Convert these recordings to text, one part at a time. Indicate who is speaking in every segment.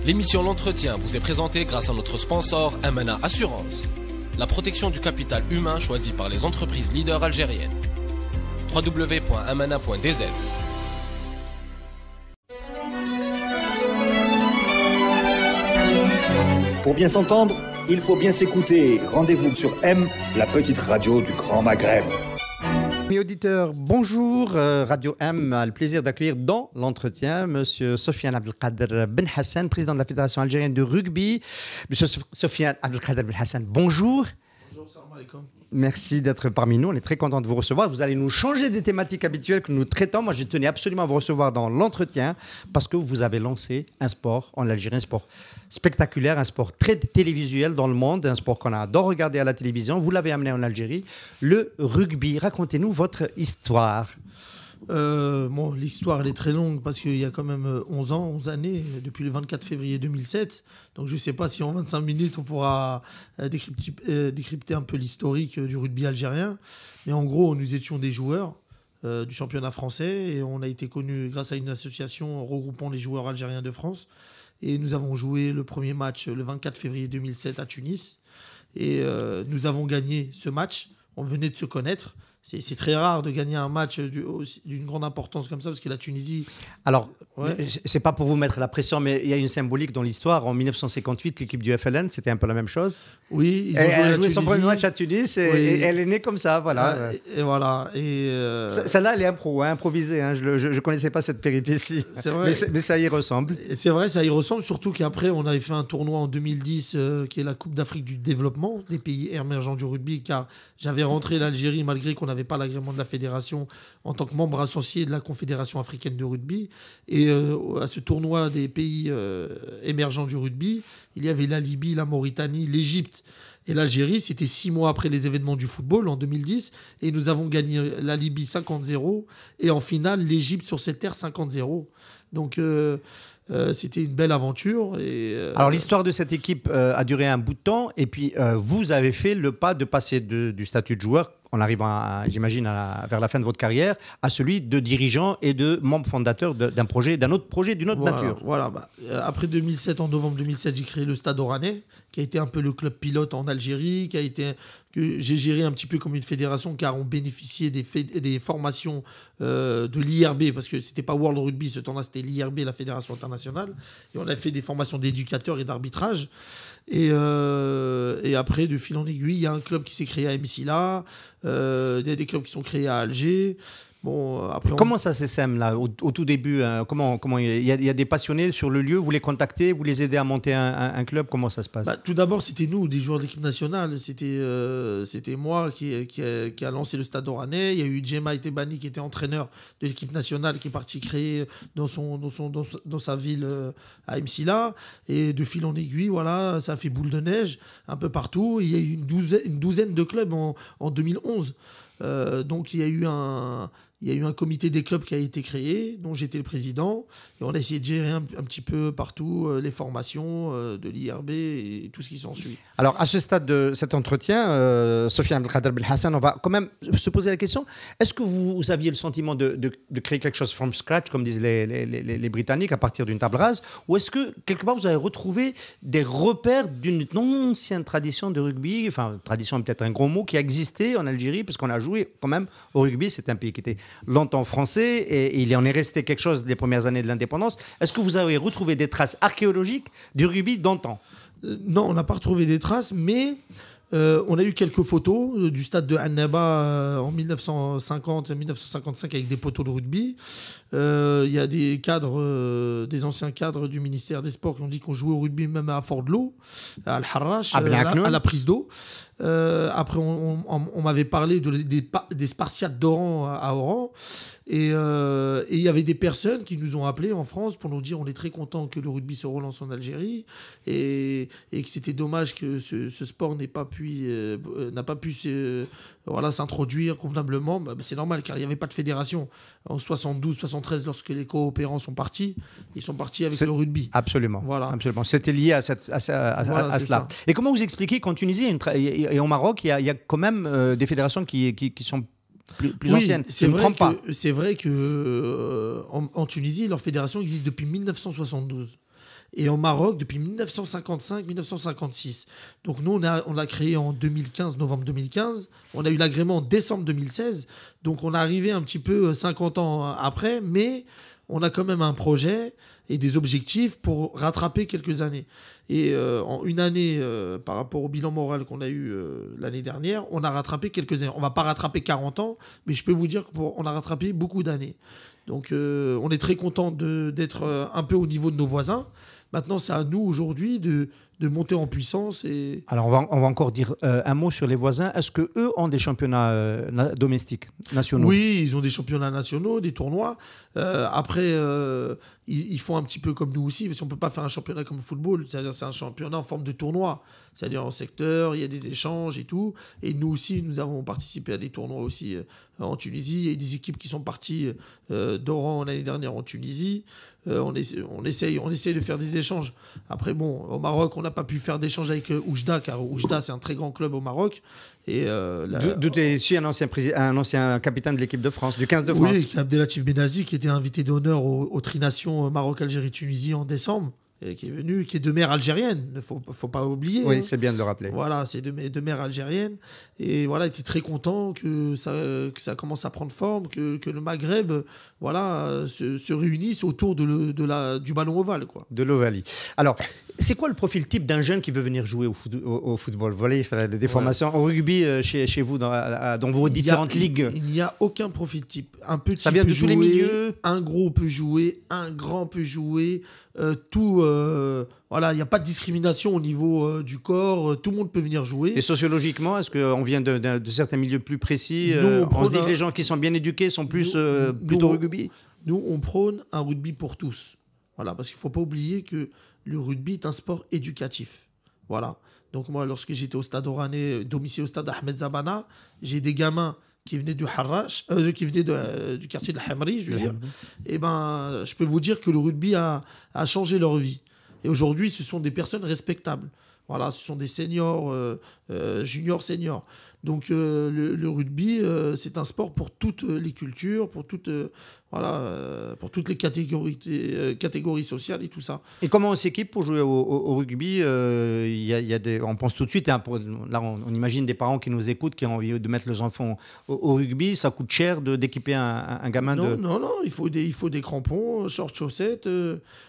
Speaker 1: L'émission L'Entretien vous est présentée grâce à notre sponsor Amana Assurance. La protection du capital humain choisie par les entreprises leaders algériennes. www.amana.dz.
Speaker 2: Pour bien s'entendre, il faut bien s'écouter. Rendez-vous sur M, la petite radio du Grand Maghreb.
Speaker 3: Mes auditeurs, bonjour. Radio M a le plaisir d'accueillir dans l'entretien Monsieur Sofiane Abdelkader Ben Hassan, président de la Fédération algérienne de rugby. Monsieur Sofiane Abdelkader Ben Hassan, bonjour.
Speaker 4: Bonjour, salam alaikum.
Speaker 3: Merci d'être parmi nous. On est très content de vous recevoir. Vous allez nous changer des thématiques habituelles que nous traitons. Moi, je tenais absolument à vous recevoir dans l'entretien parce que vous avez lancé un sport en Algérie, un sport spectaculaire, un sport très télévisuel dans le monde, un sport qu'on adore regarder à la télévision. Vous l'avez amené en Algérie, le rugby. Racontez-nous votre histoire.
Speaker 4: L'histoire elle est très longue parce qu'il y a quand même 11 années, depuis le 24 février 2007. Donc je ne sais pas si en 25 minutes on pourra décrypter un peu l'historique du rugby algérien. Mais en gros, nous étions des joueurs du championnat français et on a été connus grâce à une association regroupant les joueurs algériens de France. Et nous avons joué le premier match le 24 février 2007 à Tunis. Et nous avons gagné ce match. On venait de se connaître. C'est très rare de gagner un match d'une grande importance comme ça, parce que la Tunisie...
Speaker 3: Alors,
Speaker 4: ouais.
Speaker 3: C'est pas pour vous mettre la pression, mais il y a une symbolique dans l'histoire. En 1958, l'équipe du FLN, c'était un peu la même chose.
Speaker 4: Oui,
Speaker 3: elle a joué son premier match à Tunis et elle est née comme ça, voilà.
Speaker 4: Et voilà.
Speaker 3: Celle-là, elle est improvisée. Hein. Je ne connaissais pas cette péripétie.
Speaker 4: C'est vrai.
Speaker 3: Mais ça y ressemble.
Speaker 4: C'est vrai, ça y ressemble, surtout qu'après, on avait fait un tournoi en 2010, qui est la Coupe d'Afrique du développement des pays émergents du rugby, car j'avais rentré l'Algérie malgré qu'on n'avait pas l'agrément de la fédération en tant que membre associé de la Confédération africaine de rugby. Et à ce tournoi des pays émergents du rugby, il y avait la Libye, la Mauritanie, l'Égypte et l'Algérie. C'était 6 mois après les événements du football en 2010. Et nous avons gagné la Libye 50-0 et en finale l'Égypte sur cette terre 50-0. Donc... c'était une belle aventure.
Speaker 3: Alors l'histoire de cette équipe a duré un bout de temps et puis vous avez fait le pas de passer du statut de joueur en arrivant, j'imagine, vers la fin de votre carrière, à celui de dirigeant et de membre fondateur d'un autre projet d'une autre nature.
Speaker 4: Voilà. Après 2007, en novembre 2007, j'ai créé le Stade Oranais, qui a été un peu le club pilote en Algérie, que j'ai géré un petit peu comme une fédération, car on bénéficiait des formations de l'IRB, parce que c'était pas World Rugby, ce temps-là, c'était l'IRB, la fédération internationale, et on a fait des formations d'éducateurs et d'arbitrage. Et après, de fil en aiguille, il y a un club qui s'est créé à Msila, il y a des clubs qui sont créés à Alger. Bon, après
Speaker 3: comment ça s'essème là au tout début comment il y a des passionnés sur le lieu, vous les contactez, vous les aidez à monter un club, comment ça se passe?
Speaker 4: Tout d'abord, c'était nous, des joueurs de l'équipe nationale. C'était moi qui a lancé le Stade Oranais. Il y a eu Djema Itebani qui était entraîneur de l'équipe nationale, qui est parti créer dans sa ville à Msila. Et de fil en aiguille, voilà, ça a fait boule de neige un peu partout. Il y a eu une douzaine de clubs en 2011. Donc il y a eu un comité des clubs qui a été créé, dont j'étais le président, et on a essayé de gérer un petit peu partout les formations de l'IRB et tout ce qui s'ensuit.
Speaker 3: Alors à ce stade de cet entretien, Sofiane Abdelkader Ben Hassan, on va quand même se poser la question, est-ce que vous aviez le sentiment de créer quelque chose from scratch, comme disent les Britanniques, à partir d'une table rase, ou est-ce que quelque part vous avez retrouvé des repères d'une ancienne tradition de rugby, enfin tradition est peut-être un gros mot, qui a existé en Algérie, parce qu'on a joué quand même au rugby, c'est un pays qui était longtemps français et il en est resté quelque chose des premières années de l'indépendance. Est-ce que vous avez retrouvé des traces archéologiques du rugby d'antan?
Speaker 4: Non, on n'a pas retrouvé des traces, mais on a eu quelques photos du stade de Annaba en 1950-1955 avec des poteaux de rugby. Il y a des cadres, des anciens cadres du ministère des Sports qui ont dit qu'on jouait au rugby même à Fort-de-l'eau, à Al-Harrach, à la prise d'eau. Après, on m'avait parlé des Spartiates d'Oran à Oran. Et il y avait des personnes qui nous ont appelés en France pour nous dire on est très content que le rugby se relance en Algérie et que c'était dommage que ce sport n'a pas pu s'introduire convenablement. C'est normal car il n'y avait pas de fédération. En 72-73, lorsque les coopérants sont partis, ils sont partis avec le rugby.
Speaker 3: Absolument.
Speaker 4: Voilà.
Speaker 3: Absolument. C'était lié à cela. Ça. Et comment vous expliquez qu'en Tunisie et au Maroc, il y a quand même des fédérations qui sont plus anciennes.
Speaker 4: C'est vrai que en Tunisie, leur fédération existe depuis 1972. et au Maroc depuis 1955-1956. Donc nous, on l'a créé en 2015, novembre 2015. On a eu l'agrément en décembre 2016. Donc on est arrivé un petit peu 50 ans après, mais on a quand même un projet et des objectifs pour rattraper quelques années. Et en une année, par rapport au bilan moral qu'on a eu l'année dernière, on a rattrapé quelques années. On ne va pas rattraper 40 ans, mais je peux vous dire qu'on a rattrapé beaucoup d'années. Donc on est très content d'être un peu au niveau de nos voisins. Maintenant, c'est à nous aujourd'hui de monter en puissance.
Speaker 3: Alors, on va encore dire un mot sur les voisins. Est-ce qu'eux ont des championnats domestiques, nationaux?
Speaker 4: Oui, ils ont des championnats nationaux, des tournois. Après, ils font un petit peu comme nous aussi, parce qu'on ne peut pas faire un championnat comme le football. C'est-à-dire c'est un championnat en forme de tournoi. C'est-à-dire en secteur, il y a des échanges et tout. Et nous aussi, nous avons participé à des tournois aussi en Tunisie. Il y a des équipes qui sont parties d'Oran l'année dernière en Tunisie. On essaye de faire des échanges. Après, bon, au Maroc, on n'a pas pu faire d'échange avec Oujda, car Oujda, c'est un très grand club au Maroc.
Speaker 3: D'où tu es un ancien capitaine de l'équipe de France, du 15 de France.
Speaker 4: Oui, Abdelatif Benazi, qui était invité d'honneur au Tri-Nation Maroc-Algérie-Tunisie en décembre. Et qui est venu, qui est de mère algérienne, il ne faut pas oublier.
Speaker 3: Oui, c'est bien de le rappeler.
Speaker 4: Voilà, c'est de mère algérienne. Et voilà, il était très content que ça commence à prendre forme, que le Maghreb se réunisse autour du ballon ovale. Quoi.
Speaker 3: De l'Ovalie. Alors, c'est quoi le profil type d'un jeune qui veut venir jouer au football? Vous voyez, il fait des formations au rugby chez vous, dans vos différentes ligues.
Speaker 4: Il n'y a aucun profil type. Un petit
Speaker 3: ça vient de tous les milieux.
Speaker 4: Un gros peut jouer, un grand peut jouer. Voilà, il n'y a pas de discrimination au niveau du corps, tout le monde peut venir jouer.
Speaker 3: Et sociologiquement, est-ce qu'on vient de certains milieux plus précis? On se dit que les gens qui sont bien éduqués sont plutôt rugby?
Speaker 4: Nous, on prône un rugby pour tous. Voilà, parce qu'il ne faut pas oublier que le rugby est un sport éducatif. Voilà. Donc moi, lorsque j'étais au stade oranais, domicile au stade Ahmed Zabana, j'ai des gamins qui venaient du Harrach, qui venaient du quartier de la Hamri, je veux dire. Et ben, je peux vous dire que le rugby a changé leur vie. Et aujourd'hui, ce sont des personnes respectables. Voilà, ce sont des seniors, juniors, seniors. Donc le rugby, c'est un sport pour toutes les cultures, pour toutes les catégories sociales et tout ça.
Speaker 3: Et comment on s'équipe pour jouer au rugby? On pense tout de suite, là on imagine des parents qui nous écoutent, qui ont envie de mettre leurs enfants au rugby. Ça coûte cher d'équiper un gamin
Speaker 4: Non, il faut des crampons, shorts, chaussettes,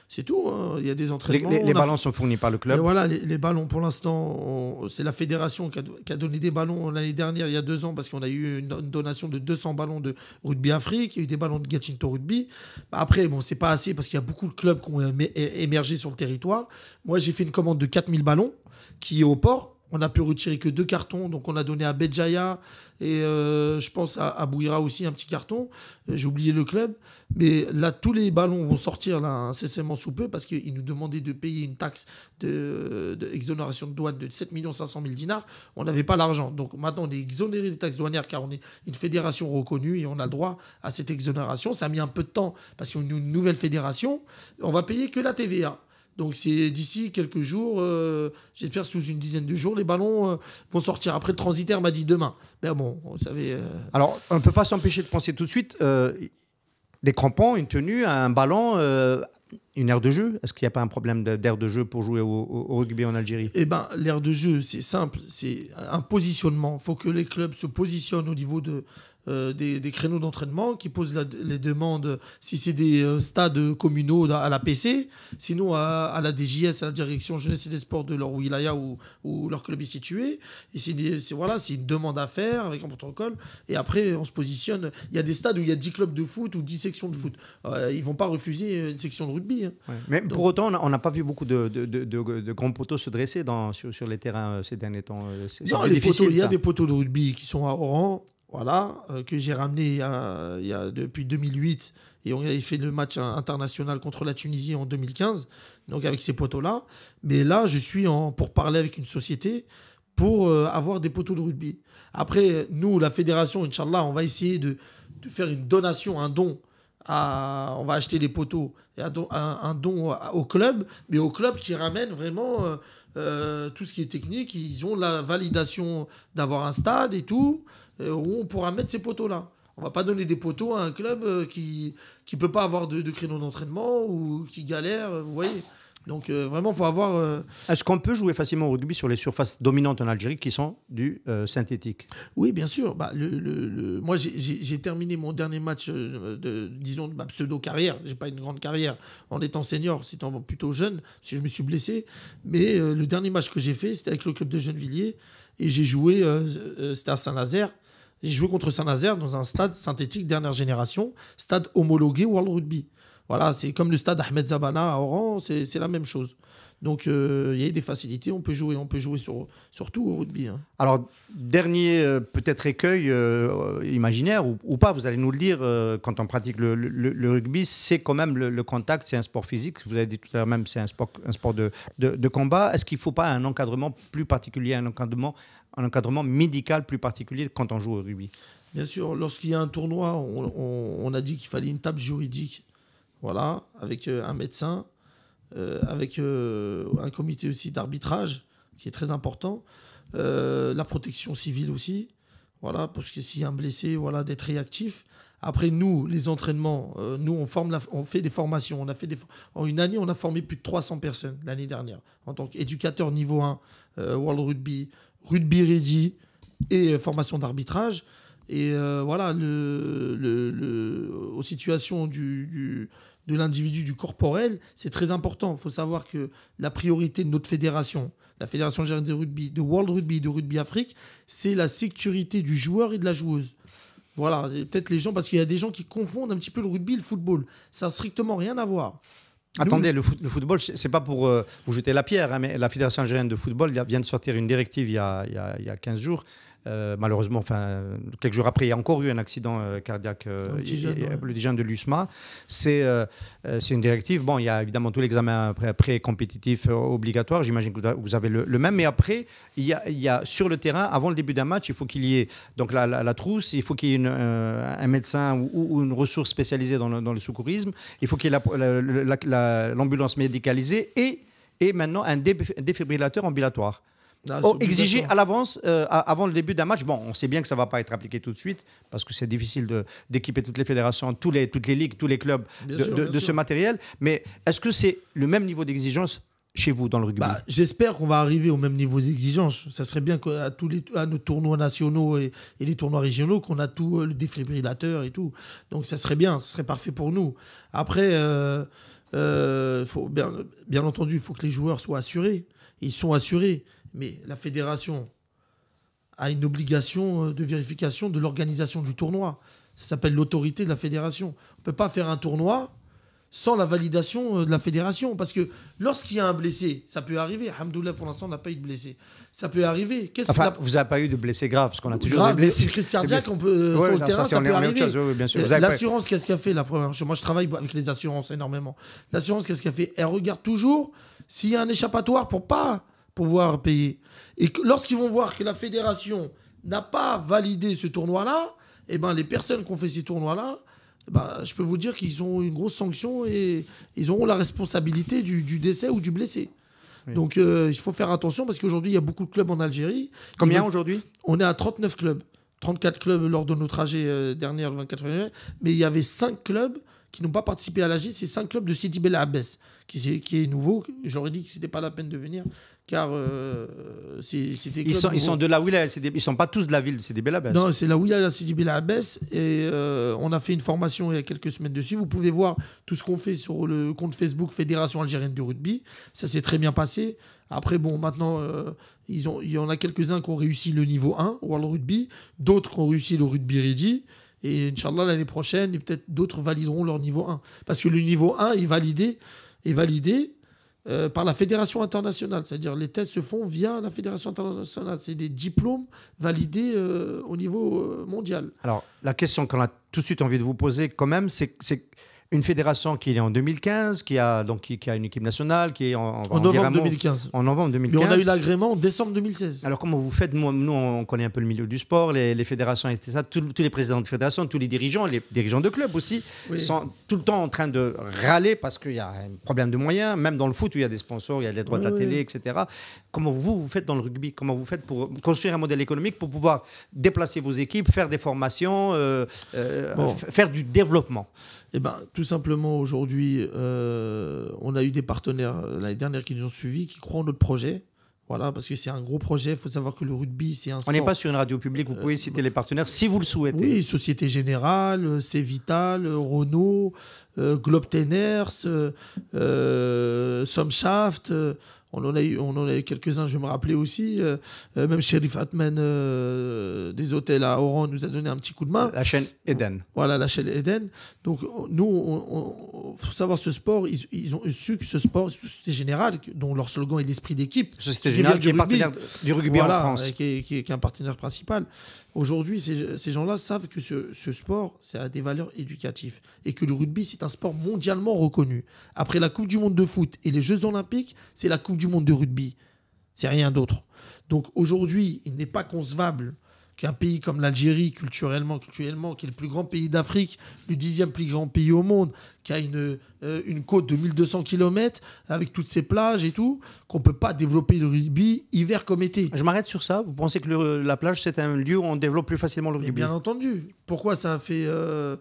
Speaker 4: c'est tout. Hein. Il y a des entraînements.
Speaker 3: Les ballons sont fournis par le club.
Speaker 4: Et voilà, les ballons, pour l'instant, c'est la fédération qui a donné des ballons l'année dernière, il y a 2 ans, parce qu'on a eu une donation de 200 ballons de rugby Afrique, il y a eu des ballons de Gatchinto Rugby. Après, bon, c'est pas assez parce qu'il y a beaucoup de clubs qui ont émergé sur le territoire. Moi, j'ai fait une commande de 4000 ballons qui est au port. On n'a pu retirer que 2 cartons, donc on a donné à Béjaïa et je pense à Bouira aussi un petit carton. J'ai oublié le club. Mais là, tous les ballons vont sortir là, incessamment sous peu parce qu'ils nous demandaient de payer une taxe d'exonération de douane de 7 500 000 dinars. On n'avait pas l'argent. Donc maintenant, on est exonéré des taxes douanières car on est une fédération reconnue et on a le droit à cette exonération. Ça a mis un peu de temps parce qu'on est une nouvelle fédération. On va payer que la TVA. Donc c'est d'ici quelques jours, j'espère sous une dizaine de jours, les ballons vont sortir. Après, le transitaire m'a dit demain. Mais bon, vous savez...
Speaker 3: Alors, on ne peut pas s'empêcher de penser tout de suite, des crampons, une tenue, un ballon, une aire de jeu. Est-ce qu'il n'y a pas un problème d'aire de jeu pour jouer au rugby en Algérie?
Speaker 4: Eh bien, l'aire de jeu, c'est simple. C'est un positionnement. Il faut que les clubs se positionnent au niveau des créneaux d'entraînement, qui posent les demandes, si c'est des stades communaux à la PC, sinon à la DJS, à la direction jeunesse et des sports de leur wilaya où leur club est situé. Et c'est une demande à faire avec un protocole. Et après, on se positionne. Il y a des stades où il y a 10 clubs de foot ou 10 sections de foot. Ils ne vont pas refuser une section de rugby. Hein.
Speaker 3: Ouais. Mais pour autant, on n'a pas vu beaucoup de grands poteaux se dresser sur les terrains ces derniers temps.
Speaker 4: Non, il y a des poteaux de rugby qui sont à Oran. Voilà, que j'ai ramené depuis 2008 et on avait fait le match international contre la Tunisie en 2015, donc avec ces poteaux-là. Mais là, je suis pour parler avec une société pour avoir des poteaux de rugby. Après, nous, la fédération, Inch'Allah, on va essayer de faire une donation, un don. On va acheter les poteaux et un don au club, mais au club qui ramène vraiment tout ce qui est technique. Ils ont la validation d'avoir un stade et tout. Où on pourra mettre ces poteaux-là. On ne va pas donner des poteaux à un club qui ne peut pas avoir de créneau d'entraînement ou qui galère, vous voyez. Donc vraiment, il faut avoir...
Speaker 3: Est-ce qu'on peut jouer facilement au rugby sur les surfaces dominantes en Algérie qui sont du synthétique?
Speaker 4: Oui, bien sûr. Moi, j'ai terminé mon dernier match disons, de ma pseudo-carrière. Je n'ai pas une grande carrière en étant senior, étant plutôt jeune, parce que je me suis blessé. Mais le dernier match que j'ai fait, c'était avec le club de Gennevilliers. Et j'ai joué, c'était à Saint-Nazaire. J'ai joué contre Saint-Nazaire dans un stade synthétique dernière génération, stade homologué World Rugby. Voilà, c'est comme le stade Ahmed Zabana à Oran, c'est la même chose. Donc il y a des facilités, on peut jouer sur tout au rugby. Hein.
Speaker 3: Alors, dernier peut-être écueil imaginaire ou pas, vous allez nous le dire, quand on pratique le rugby, c'est quand même le contact, c'est un sport physique. Vous avez dit tout à l'heure même, c'est un sport de combat. Est-ce qu'il ne faut pas un encadrement plus particulier, un encadrement médical plus particulier quand on joue au rugby?
Speaker 4: Bien sûr, lorsqu'il y a un tournoi, on a dit qu'il fallait une table juridique, voilà, avec un médecin, avec un comité aussi d'arbitrage qui est très important, la protection civile aussi, voilà, parce que s'il y a un blessé, voilà, d'être réactif. Après, nous, les entraînements, nous, on fait des formations. En une année, on a formé plus de 300 personnes l'année dernière en tant qu'éducateur niveau 1, World Rugby, Rugby Ready et formation d'arbitrage. Et voilà, aux situations de l'individu, du corporel, c'est très important. Il faut savoir que la priorité de notre fédération, la Fédération algérienne de rugby, de World Rugby, de Rugby Afrique, c'est la sécurité du joueur et de la joueuse. Voilà, et peut-être les gens, parce qu'il y a des gens qui confondent un petit peu le rugby et le football. Ça n'a strictement rien à voir.
Speaker 3: Attendez, le football, c'est pas pour vous jeter la pierre, hein, mais la Fédération algérienne de football vient de sortir une directive il y a 15 jours. Malheureusement, quelques jours après, il y a encore eu un accident cardiaque, le jeune de l'USMA. C'est une directive. Bon, il y a évidemment tout l'examen pré-compétitif obligatoire. J'imagine que vous avez le même. Mais après, il y a sur le terrain, avant le début d'un match, il faut qu'il y ait donc la trousse, il faut qu'il y ait un médecin ou une ressource spécialisée dans le secourisme. Il faut qu'il y ait l'ambulance médicalisée et maintenant un défibrillateur ambulatoire. Exigé à l'avance, avant le début d'un match. Bon, on sait bien que ça ne va pas être appliqué tout de suite parce que c'est difficile d'équiper toutes les fédérations, toutes les ligues, tous les clubs de ce matériel. Mais est-ce que c'est le même niveau d'exigence chez vous dans le rugby?
Speaker 4: J'espère qu'on va arriver au même niveau d'exigence. Ça serait bien qu'à nos tournois nationaux et les tournois régionaux, qu'on a tout le défibrillateur et tout. Donc ça serait bien, ce serait parfait pour nous. Après, bien entendu, il faut que les joueurs soient assurés. Ils sont assurés. Mais la fédération a une obligation de vérification de l'organisation du tournoi. Ça s'appelle l'autorité de la fédération. On ne peut pas faire un tournoi sans la validation de la fédération. Parce que lorsqu'il y a un blessé, ça peut arriver. Alhamdoulilah, pour l'instant, on n'a pas eu de blessé. Ça peut arriver.
Speaker 3: Vous n'avez pas eu de blessés graves, parce qu'on a toujours des blessés.
Speaker 4: C'est crise cardiaque, on peut, sur le terrain, ça peut arriver.
Speaker 3: Oui, bien sûr.
Speaker 4: L'assurance, qu'est-ce qu'elle fait la première chose? Moi, je travaille avec les assurances énormément. L'assurance, qu'est-ce qu'elle fait? Elle regarde toujours s'il y a un échappatoire pour pas pouvoir payer. Et lorsqu'ils vont voir que la fédération n'a pas validé ce tournoi-là, eh ben, les personnes qui ont fait ces tournois-là, je peux vous dire qu'ils ont une grosse sanction et ils auront la responsabilité du décès ou du blessé. Oui. Donc il faut faire attention parce qu'aujourd'hui, il y a beaucoup de clubs en Algérie.
Speaker 3: Combien aujourd'hui?
Speaker 4: On est à 39 clubs. 34 clubs lors de nos trajets derniers, le 24 février. Mais il y avait 5 clubs qui n'ont pas participé à l'AG. C'est 5 clubs de Sidi Bel Abbès, qui est nouveau. J'aurais dit que ce n'était pas la peine de venir. Car c'est des clubs
Speaker 3: ils sont de la Wilaya, ils ne sont pas tous de la ville, c'est des Bel Abbès.
Speaker 4: Non, c'est la Wilaya, Sidi Bel Abbès. Et on a fait une formation il y a quelques semaines dessus. Vous pouvez voir tout ce qu'on fait sur le compte Facebook Fédération Algérienne de Rugby. Ça s'est très bien passé. Après, bon, maintenant, il y en a quelques-uns qui ont réussi le niveau 1, World Rugby. D'autres qui ont réussi le Rugby Ready. Et Inch'Allah, l'année prochaine, et peut-être d'autres valideront leur niveau 1. Parce que le niveau 1 est validé par la fédération internationale. C'est-à-dire les tests se font via la fédération internationale. C'est des diplômes validés au niveau mondial.
Speaker 3: Alors, la question qu'on a tout de suite envie de vous poser quand même, c'est une fédération qui est en 2015, qui a une équipe nationale, qui est en
Speaker 4: novembre 2015.
Speaker 3: En novembre 2015.
Speaker 4: Mais on a eu l'agrément en décembre 2016.
Speaker 3: Alors comment vous faites? Nous, on connaît un peu le milieu du sport, les fédérations, et ça, tous les présidents de fédération, tous les dirigeants de clubs aussi, sont tout le temps en train de râler parce qu'il y a un problème de moyens, même dans le foot où il y a des sponsors, il y a des droits de la télé, etc. Comment vous faites dans le rugby? Comment vous faites pour construire un modèle économique pour pouvoir déplacer vos équipes, faire des formations, faire du développement?
Speaker 4: Eh ben, Tout simplement, aujourd'hui, on a eu des partenaires l'année dernière qui nous ont suivis, qui croient en notre projet. Voilà, parce que c'est un gros projet. Il faut savoir que le rugby, c'est un sport...
Speaker 3: On n'est pas sur une radio publique, vous pouvez citer les partenaires si vous le souhaitez.
Speaker 4: Oui, Société Générale, Cévital, Renault, Globe Teners, Somshaft. On en a eu quelques-uns, je vais me rappeler aussi. Même Sherif Atman des hôtels à Oran nous a donné un petit coup de main.
Speaker 3: La chaîne Eden.
Speaker 4: Voilà, la chaîne Eden. Donc, nous, faut savoir, ce sport, ils ont su que ce sport, Société Générale, dont leur slogan est l'esprit d'équipe.
Speaker 3: Société Générale qui est partenaire du rugby en France.
Speaker 4: Qui est un partenaire principal. Aujourd'hui, ces gens-là savent que ce sport, ça a des valeurs éducatives. Et que le rugby, c'est un sport mondialement reconnu. Après la Coupe du Monde de foot et les Jeux Olympiques, c'est la Coupe du Monde de rugby. C'est rien d'autre. Donc aujourd'hui, il n'est pas concevable qu'un pays comme l'Algérie, culturellement, qui est le plus grand pays d'Afrique, le 10e plus grand pays au monde, qui a une côte de 1200 km, avec toutes ses plages et tout, qu'on ne peut pas développer le rugby hiver comme été.
Speaker 3: Je m'arrête sur ça. Vous pensez que la plage, c'est un lieu où on développe plus facilement le rugby?
Speaker 4: Bien entendu. Pourquoi ça a fait un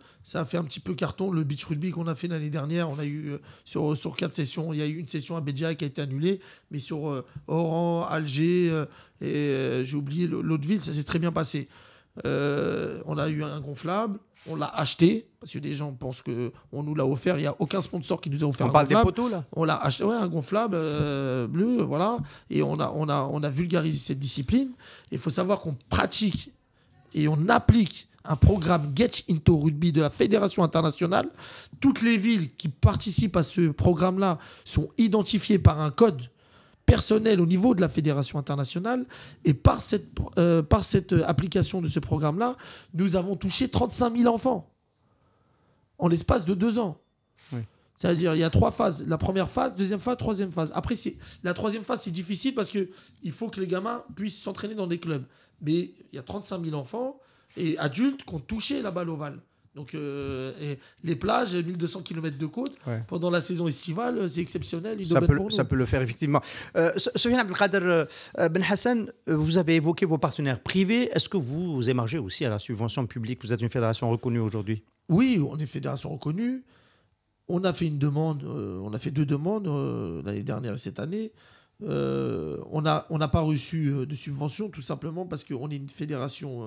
Speaker 4: petit peu carton, le beach rugby qu'on a fait l'année dernière? On a eu, sur 4 sessions, il y a eu une session à Bédia qui a été annulée, mais sur Oran, Alger... et j'ai oublié l'autre ville, ça s'est très bien passé. On a eu un gonflable, on l'a acheté, parce que des gens pensent qu'on nous l'a offert. Il n'y a aucun sponsor qui nous a offert
Speaker 3: un
Speaker 4: gonflable.
Speaker 3: On parle des poteaux, là?
Speaker 4: On l'a acheté, ouais, un gonflable bleu, voilà. Et on a vulgarisé cette discipline. Il faut savoir qu'on pratique et on applique un programme Get Into Rugby de la Fédération internationale. Toutes les villes qui participent à ce programme-là sont identifiées par un code personnel au niveau de la Fédération internationale, et par cette application de ce programme-là, nous avons touché 35 000 enfants en l'espace de 2 ans. Oui. C'est-à-dire, il y a 3 phases. La première phase, deuxième phase, troisième phase. Après, la troisième phase, c'est difficile parce qu'il faut que les gamins puissent s'entraîner dans des clubs. Mais il y a 35 000 enfants et adultes qui ont touché la balle ovale. Donc, et les plages, 1200 km de côte, pendant la saison estivale, c'est exceptionnel.
Speaker 3: Ça peut le faire, effectivement. Sofiane Abdelkader Ben Hassan, vous avez évoqué vos partenaires privés. Est-ce que vous émargez aussi à la subvention publique? Vous êtes une fédération reconnue aujourd'hui.
Speaker 4: Oui, on est une fédération reconnue. On a fait une demande, on a fait 2 demandes l'année dernière et cette année. On n'a pas reçu de subvention, tout simplement parce qu'on est une fédération...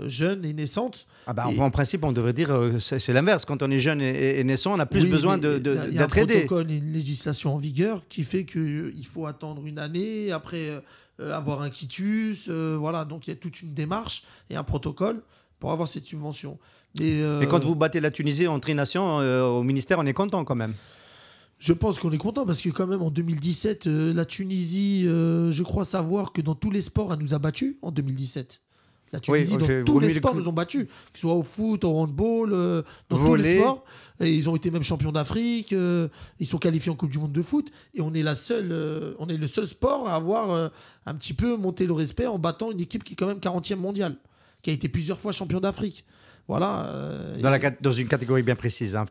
Speaker 4: jeune et naissante.
Speaker 3: En principe, on devrait dire c'est l'inverse. Quand on est jeune et naissant, on a plus besoin d'être aidé. Il y a un
Speaker 4: protocole et une législation en vigueur qui fait qu'il faut attendre une année, après avoir un quitus. Voilà, donc il y a toute une démarche et un protocole pour avoir cette subvention.
Speaker 3: Et quand vous battez la Tunisie en tri-nation au ministère, on est content quand même.
Speaker 4: Je pense qu'on est content parce que quand même en 2017, la Tunisie, je crois savoir que dans tous les sports, elle nous a battus en 2017. La Tunisie, dans tous les sports, nous ont battus, que ce soit au foot, au handball, dans tous les sports. Et ils ont été même champions d'Afrique. Ils sont qualifiés en Coupe du Monde de foot. Et on est le seul sport à avoir un petit peu monté le respect en battant une équipe qui est quand même 40e mondiale, qui a été plusieurs fois champion d'Afrique. Voilà.
Speaker 3: Dans une catégorie bien précise. Hein.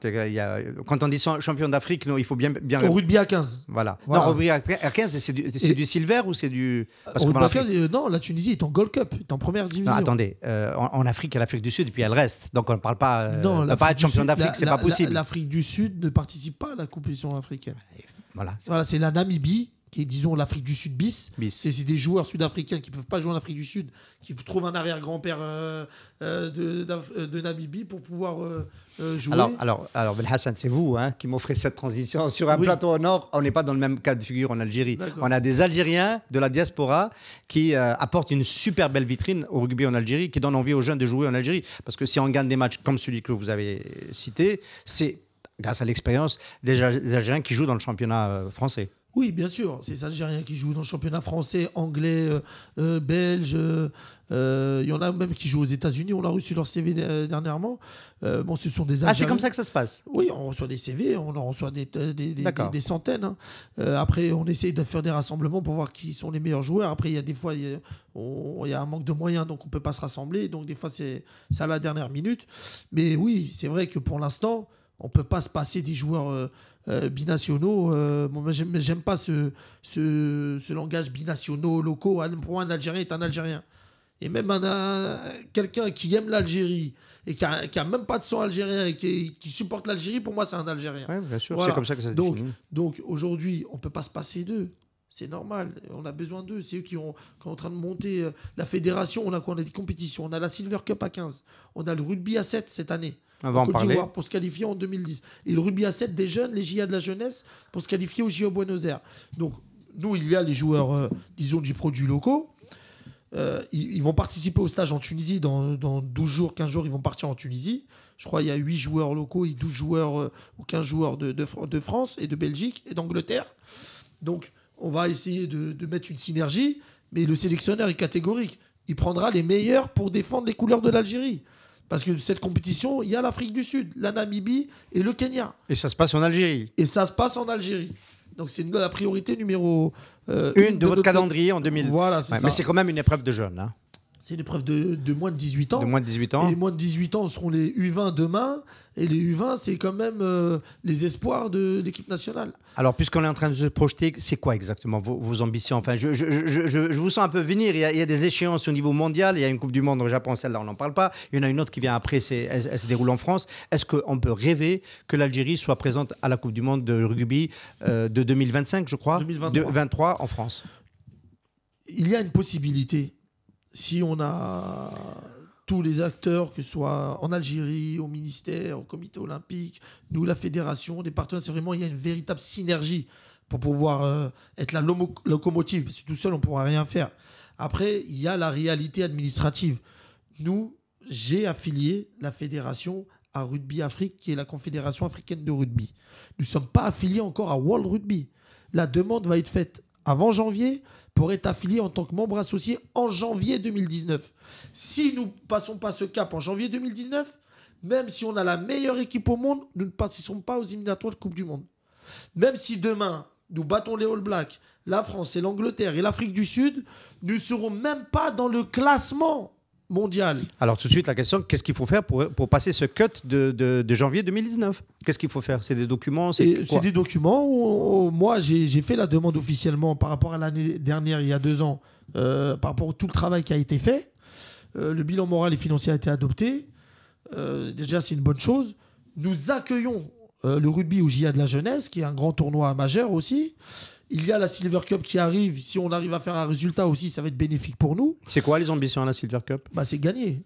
Speaker 3: Quand on dit champion d'Afrique, il faut bien...
Speaker 4: Au rugby à 15.
Speaker 3: Voilà. Non, au rugby à 15, c'est du silver ou c'est du...
Speaker 4: Au rugby à 15, non, la Tunisie est en Gold Cup, est en première division.
Speaker 3: Non, attendez, en Afrique, il y a l'Afrique du Sud et puis il y a le reste. Donc on ne parle pas... on ne peut pas être champion d'Afrique, c'est pas possible.
Speaker 4: L'Afrique du Sud ne participe pas à la compétition africaine.
Speaker 3: Voilà,
Speaker 4: c'est la Namibie, qui est, disons, l'Afrique du Sud bis. C'est des joueurs sud-africains qui ne peuvent pas jouer en Afrique du Sud, qui trouvent un arrière-grand-père de Namibie pour pouvoir jouer.
Speaker 3: Alors Ben Hassan, c'est vous qui m'offrez cette transition. Sur un plateau au nord, on n'est pas dans le même cas de figure en Algérie. On a des Algériens de la diaspora qui apportent une super belle vitrine au rugby en Algérie, qui donne envie aux jeunes de jouer en Algérie. Parce que si on gagne des matchs comme celui que vous avez cité, c'est grâce à l'expérience des Algériens qui jouent dans le championnat français.
Speaker 4: Oui, bien sûr. C'est les Algériens qui jouent dans le championnat français, anglais, belge. Il y en a même qui jouent aux États-Unis. On a reçu leur CV dernièrement. Ce sont des Algériens.
Speaker 3: C'est comme ça que ça se passe?
Speaker 4: Oui, on reçoit des CV, on en reçoit des centaines. Hein. Après, on essaye de faire des rassemblements pour voir qui sont les meilleurs joueurs. Après, il y a des fois, il y a un manque de moyens, donc on ne peut pas se rassembler. Donc, des fois, c'est à la dernière minute. Mais oui, c'est vrai que pour l'instant, on ne peut pas se passer des joueurs binationaux. Moi, j'aime pas ce langage binationaux, locaux. Pour moi, un Algérien est un Algérien. Et même quelqu'un qui aime l'Algérie et qui a même pas de sang algérien et qui supporte l'Algérie, pour moi, c'est un Algérien.
Speaker 3: Oui, bien sûr,
Speaker 4: Voilà.
Speaker 3: c'est comme ça que ça se
Speaker 4: Donc,
Speaker 3: définit.
Speaker 4: donc aujourd'hui, on ne peut pas se passer d'eux. C'est normal, on a besoin d'eux. C'est eux qui sont en train de monter la fédération. On a quoi? On a des compétitions. On a la Silver Cup à 15. On a le rugby à 7 cette année.
Speaker 3: On va en
Speaker 4: Côte
Speaker 3: parler.
Speaker 4: d'Ivoire pour se qualifier en 2010. Et le rugby à 7 des jeunes, les JA de la jeunesse, pour se qualifier au JO Buenos Aires. Donc, nous, il y a les joueurs, disons, du produit locaux. Ils vont participer au stage en Tunisie. Dans 12 jours, 15 jours, ils vont partir en Tunisie. Je crois qu'il y a 8 joueurs locaux et 12 joueurs ou 15 joueurs de France et de Belgique et d'Angleterre. Donc, on va essayer de mettre une synergie. Mais le sélectionneur est catégorique. Il prendra les meilleurs pour défendre les couleurs de l'Algérie. Parce que cette compétition, il y a l'Afrique du Sud, la Namibie et le Kenya.
Speaker 3: Et ça se passe en Algérie.
Speaker 4: Et ça se passe en Algérie. Donc c'est la priorité numéro
Speaker 3: Une de votre calendrier en 2000.
Speaker 4: Voilà, c'est ça.
Speaker 3: Mais c'est quand même une épreuve de jeunes. Hein.
Speaker 4: C'est une épreuve de moins de 18 ans.
Speaker 3: De moins de 18
Speaker 4: Et
Speaker 3: ans.
Speaker 4: les moins de 18 ans seront les U20 demain. Et les U20, c'est quand même les espoirs de l'équipe nationale.
Speaker 3: Alors, puisqu'on est en train de se projeter, c'est quoi exactement vos ambitions? Enfin, je vous sens un peu venir. Il y a des échéances au niveau mondial. Il y a une Coupe du Monde au Japon, celle-là, on n'en parle pas. Il y en a une autre qui vient après, elle se déroule en France. Est-ce qu'on peut rêver que l'Algérie soit présente à la Coupe du Monde de rugby de 2025, je crois 2023 en France.
Speaker 4: Il y a une possibilité. Si on a tous les acteurs, que ce soit en Algérie, au ministère, au comité olympique, nous, la fédération, les partenaires, c'est vraiment, il y a une véritable synergie pour pouvoir être la locomotive. Parce que tout seul, on ne pourra rien faire. Après, il y a la réalité administrative. Nous, j'ai affilié la fédération à Rugby Afrique, qui est la Confédération africaine de rugby. Nous ne sommes pas affiliés encore à World Rugby. La demande va être faite avant janvier pour être affilié en tant que membre associé en janvier 2019. Si nous ne passons pas ce cap en janvier 2019, même si on a la meilleure équipe au monde, nous ne participerons pas aux éliminatoires de Coupe du Monde. Même si demain, nous battons les All Blacks, la France et l'Angleterre et l'Afrique du Sud, nous ne serons même pas dans le classement mondial.
Speaker 3: Alors tout de suite, la question, qu'est-ce qu'il faut faire pour passer ce cut de janvier 2019? Qu'est-ce qu'il faut faire? C'est des documents?
Speaker 4: C'est des documents où moi, j'ai fait la demande officiellement par rapport à l'année dernière, il y a 2 ans, par rapport à tout le travail qui a été fait. Le bilan moral et financier a été adopté. Déjà, c'est une bonne chose. Nous accueillons le rugby au JA de la jeunesse, qui est un grand tournoi majeur aussi. Il y a la Silver Cup qui arrive. Si on arrive à faire un résultat aussi, ça va être bénéfique pour nous.
Speaker 3: C'est quoi les ambitions à la Silver Cup?
Speaker 4: C'est gagner.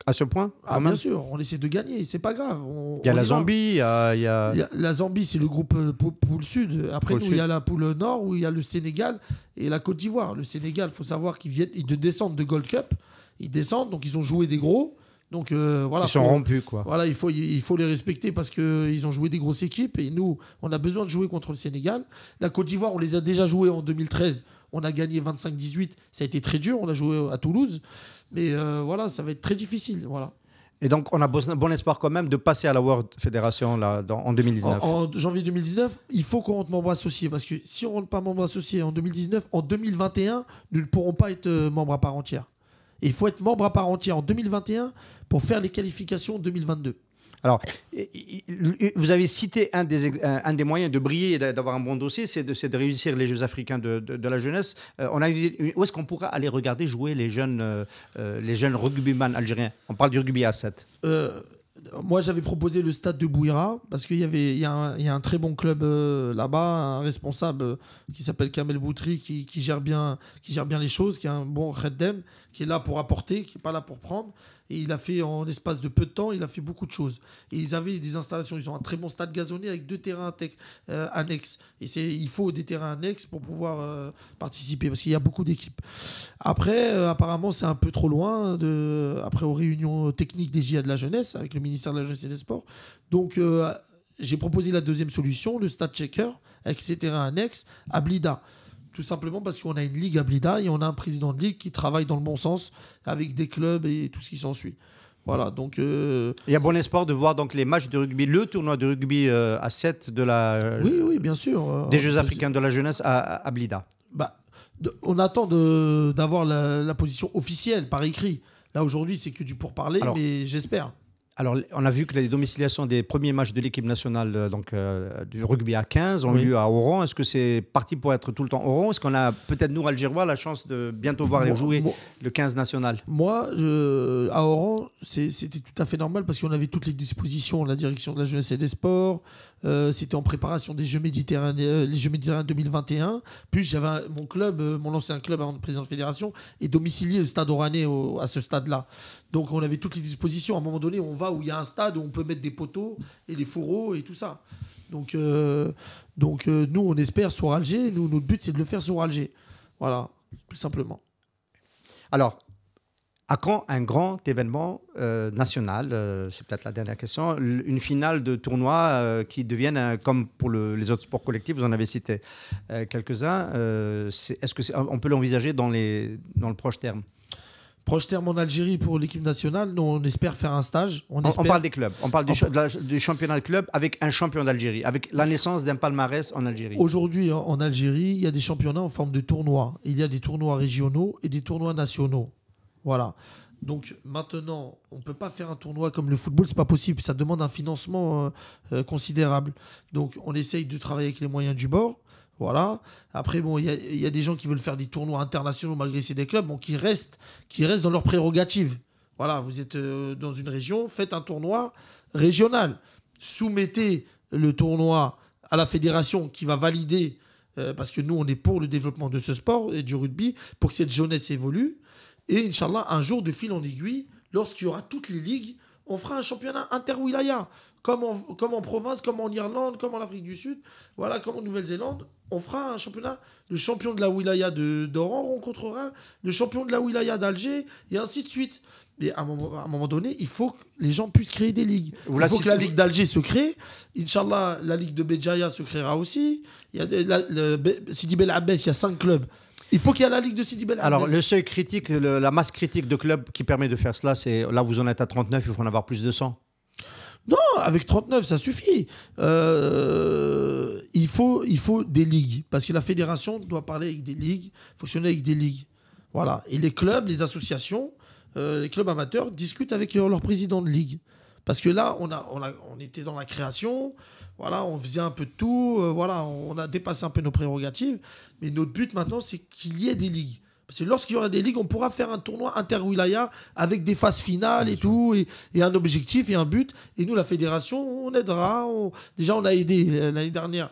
Speaker 3: À ce point?
Speaker 4: Bien sûr, on essaie de gagner. C'est pas grave.
Speaker 3: Il y a la Zambie.
Speaker 4: La Zambie, c'est le groupe poule sud. Après,
Speaker 3: Poule
Speaker 4: nous,
Speaker 3: sud.
Speaker 4: il y a la poule nord où il y a le Sénégal et la Côte d'Ivoire. Le Sénégal, il faut savoir ils descendent de Gold Cup. Ils descendent, donc ils ont joué des gros. Donc voilà,
Speaker 3: ils sont rompus, quoi.
Speaker 4: Voilà, il faut les respecter parce qu'ils ont joué des grosses équipes et nous, on a besoin de jouer contre le Sénégal. La Côte d'Ivoire, on les a déjà joués en 2013. On a gagné 25-18. Ça a été très dur. On a joué à Toulouse. Mais voilà, ça va être très difficile. Voilà.
Speaker 3: Et donc, on a bon espoir quand même de passer à la World Federation là, en 2019.
Speaker 4: En janvier 2019, il faut qu'on rentre membre associé. Parce que si on ne rentre pas membre associé en 2019, en 2021, nous ne pourrons pas être membre à part entière. Et il faut être membre à part entière en 2021 pour faire les qualifications 2022.
Speaker 3: Alors, vous avez cité un des moyens de briller et d'avoir un bon dossier, c'est de réussir les Jeux africains de la jeunesse. Où est-ce qu'on pourra aller regarder jouer les jeunes rugbyman algériens? On parle du rugby à 7.
Speaker 4: Moi, j'avais proposé le stade de Bouira parce qu'il y a un très bon club là-bas, un responsable qui s'appelle Kamel Boutri qui gère bien les choses, qui a un bon Reddem, qui est là pour apporter, qui n'est pas là pour prendre. Et il a fait, en espace de peu de temps, il a fait beaucoup de choses. Et ils avaient des installations, ils ont un très bon stade gazonné avec 2 terrains annexes. Et il faut des terrains annexes pour pouvoir participer, parce qu'il y a beaucoup d'équipes. Après, apparemment, c'est un peu trop loin, après aux réunions techniques des JA de la jeunesse, avec le ministère de la Jeunesse et des Sports. Donc, j'ai proposé la deuxième solution, le stade checker, avec ses terrains annexes, à Blida. Tout simplement parce qu'on a une ligue à Blida et on a un président de ligue qui travaille dans le bon sens avec des clubs et tout ce qui s'ensuit. Voilà, donc... Il
Speaker 3: y a bon espoir de voir donc les matchs de rugby, le tournoi de rugby à 7 de la...
Speaker 4: Oui, bien sûr.
Speaker 3: Des Jeux africains de la jeunesse à Blida.
Speaker 4: On attend d'avoir la position officielle par écrit. Là, aujourd'hui, c'est que du pourparler, mais j'espère.
Speaker 3: Alors, on a vu que les domiciliations des premiers matchs de l'équipe nationale du rugby à 15 ont eu lieu à Oran. Est-ce que c'est parti pour être tout le temps Oran? Est-ce qu'on a peut-être, nous, Algérois, la chance de bientôt voir jouer le 15 national?
Speaker 4: Moi, à Oran, c'était tout à fait normal parce qu'on avait toutes les dispositions, la direction de la jeunesse et des sports. C'était en préparation des Jeux méditerranéens, les Jeux méditerranéens 2021. Puis j'avais mon club, mon ancien club avant de président de fédération, est domicilié au stade oranais à ce stade-là. Donc on avait toutes les dispositions. À un moment donné, on va où il y a un stade où on peut mettre des poteaux et les fourreaux et tout ça. Donc nous, on espère sur Alger. Nous, notre but, c'est de le faire sur Alger. Voilà, tout simplement.
Speaker 3: Alors, à quand un grand événement national, c'est peut-être la dernière question, une finale de tournoi qui devienne, comme pour les autres sports collectifs, vous en avez cité quelques-uns, est-ce qu'on peut l'envisager dans le proche terme?
Speaker 4: Proche terme en Algérie pour l'équipe nationale, nous, on espère faire un stage. On
Speaker 3: parle des clubs, on parle du championnat de club avec un champion d'Algérie, avec la naissance d'un palmarès en Algérie.
Speaker 4: Aujourd'hui, en Algérie, il y a des championnats en forme de tournois. Il y a des tournois régionaux et des tournois nationaux. Voilà. Donc maintenant, on ne peut pas faire un tournoi comme le football, c'est pas possible. Ça demande un financement considérable. Donc on essaye de travailler avec les moyens du bord. Voilà. Après, bon, il y a des gens qui veulent faire des tournois internationaux malgré c'est des clubs, bon, qui restent dans leurs prérogatives. Voilà, vous êtes dans une région, faites un tournoi régional. Soumettez le tournoi à la fédération qui va valider, parce que nous, on est pour le développement de ce sport et du rugby, pour que cette jeunesse évolue. Et Inch'Allah, un jour, de fil en aiguille, lorsqu'il y aura toutes les ligues, on fera un championnat inter-wilaya. Comme en province, comme en Irlande, comme en Afrique du Sud, voilà, comme en Nouvelle-Zélande. On fera un championnat. Le champion de la wilaya d'Oran rencontrera le champion de la wilaya d'Alger, et ainsi de suite. Mais à un moment donné, il faut que les gens puissent créer des ligues. Il faut que la Ligue d'Alger se crée. Inch'Allah, la Ligue de Béjaïa se créera aussi. Il y a Sidi Bel Abbès, il y a 5 clubs. Il faut qu'il y ait la Ligue de Sidi Bel Abbès.
Speaker 3: Alors, le seuil critique, la masse critique de clubs qui permet de faire cela, c'est là, vous en êtes à 39, il faut en avoir plus de 100.
Speaker 4: Non, avec 39, ça suffit. Il faut des ligues. Parce que la fédération doit parler avec des ligues, fonctionner avec des ligues. Voilà. Et les clubs, les associations, les clubs amateurs discutent avec leur président de ligue. Parce que là, on était dans la création. Voilà, on faisait un peu de tout. Voilà, on a dépassé un peu nos prérogatives. Mais notre but maintenant, c'est qu'il y ait des ligues. Parce que lorsqu'il y aura des ligues, on pourra faire un tournoi inter-wilaya avec des phases finales et tout, et un objectif et un but. Et nous, la fédération, on aidera. Déjà, on a aidé l'année dernière.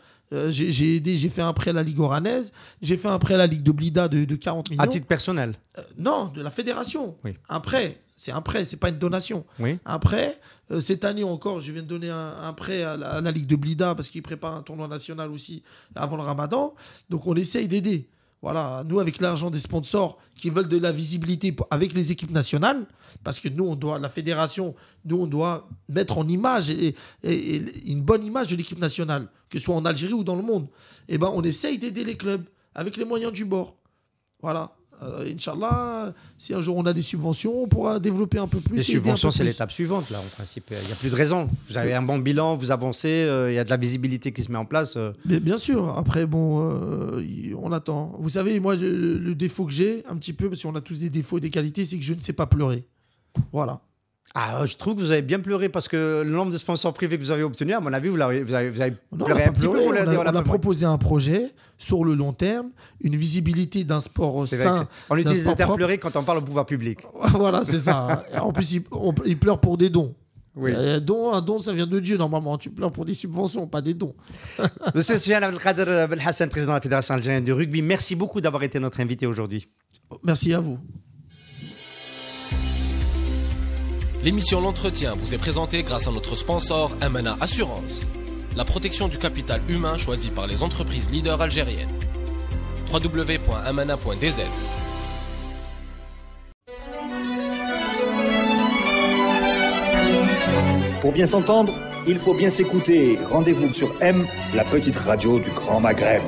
Speaker 4: J'ai fait un prêt à la Ligue oranaise. J'ai fait un prêt à la Ligue de Blida de 40 millions.
Speaker 3: À titre personnel?
Speaker 4: Non, de la fédération. Oui. Un prêt. C'est un prêt, c'est pas une donation.
Speaker 3: Oui.
Speaker 4: Un prêt. Cette année encore, je viens de donner un prêt à la Ligue de Blida parce qu'ils préparent un tournoi national aussi avant le Ramadan. Donc, on essaye d'aider. Voilà, nous, avec l'argent des sponsors qui veulent de la visibilité avec les équipes nationales, parce que nous, la fédération, nous, on doit mettre en image et une bonne image de l'équipe nationale, que ce soit en Algérie ou dans le monde. Et ben, on essaye d'aider les clubs avec les moyens du bord. Voilà. Inch'Allah, si un jour on a des subventions, on pourra développer un peu plus.
Speaker 3: Les subventions, c'est l'étape suivante, là, en principe. Il n'y a plus de raison. Vous avez un bon bilan, vous avancez, il y a de la visibilité qui se met en place.
Speaker 4: Mais bien sûr. Après, bon, on attend. Vous savez, moi, le défaut que j'ai, un petit peu, parce qu'on a tous des défauts et des qualités, c'est que je ne sais pas pleurer. Voilà.
Speaker 3: Ah, je trouve que vous avez bien pleuré parce que le nombre de sponsors privés que vous avez obtenu, à mon avis, vous avez pleuré un petit peu.
Speaker 4: On a proposé un projet sur le long terme, une visibilité d'un sport sain.
Speaker 3: On utilise le terme pleurer quand on parle au pouvoir public.
Speaker 4: Voilà, c'est ça. En plus, ils pleurent pour des dons.
Speaker 3: Oui.
Speaker 4: Un don, ça vient de Dieu normalement. Tu pleures pour des subventions, pas des dons.
Speaker 3: Monsieur Soufiane Abdelkader Belhassan, président de la Fédération algérienne de rugby, merci beaucoup d'avoir été notre invité aujourd'hui.
Speaker 4: Merci à vous.
Speaker 1: L'émission L'Entretien vous est présentée grâce à notre sponsor Amana Assurance. La protection du capital humain choisie par les entreprises leaders algériennes. www.amana.dz.
Speaker 2: Pour bien s'entendre, il faut bien s'écouter. Rendez-vous sur M, la petite radio du Grand Maghreb.